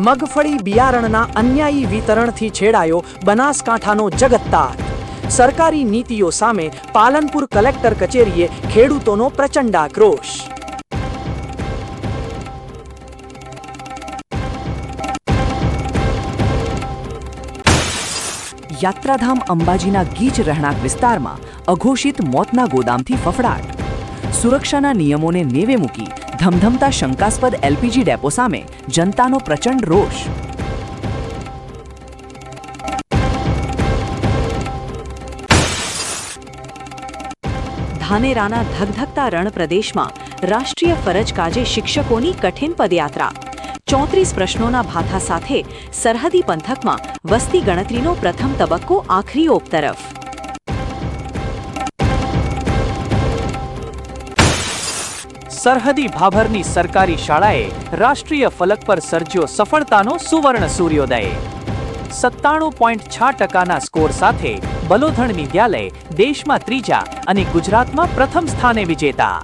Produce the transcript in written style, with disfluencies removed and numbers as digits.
મગફળી બિયારણના અન્યાયી વિતરણથી છેડાયો બનાસકાંઠાનો જગતતાત। સરકારી નીતિઓ સામે પાલનપુર કલેક્ટર કચેરીએ ખેડૂતોનો પ્રચંડ આક્રોશ। યાત્રાધામ અંબાજીના ગીચ રહેણાંક વિસ્તારમાં અઘોષિત મોતના ગોદામથી ફફડાટ। સુરક્ષાના નિયમોને નેવે મૂકી ધમધમતા શંકાસ્પદ એલપીજી ડેપો સામે જનતાનો પ્રચંડ રોષ। ધાનેરાના ધગધગતા રણ પ્રદેશમાં રાષ્ટ્રીય ફરજ કાજે શિક્ષકોની કઠિન પદયાત્રા। 34 પ્રશ્નોના ભાથા સાથે સરહદી પંથકમાં વસ્તી ગણતરીનો પ્રથમ તબક્કો આખરી ઓપ તરફ। સરહદી ભાભરની સરકારી શાળાએ રાષ્ટ્રીય ફલક પર સર્જ્યો સફળતાનો સુવર્ણ સૂર્યોદય। 97.6% સ્કોર સાથે બલોધણ વિદ્યાલય દેશમાં ત્રીજા અને ગુજરાતમાં પ્રથમ સ્થાને વિજેતા।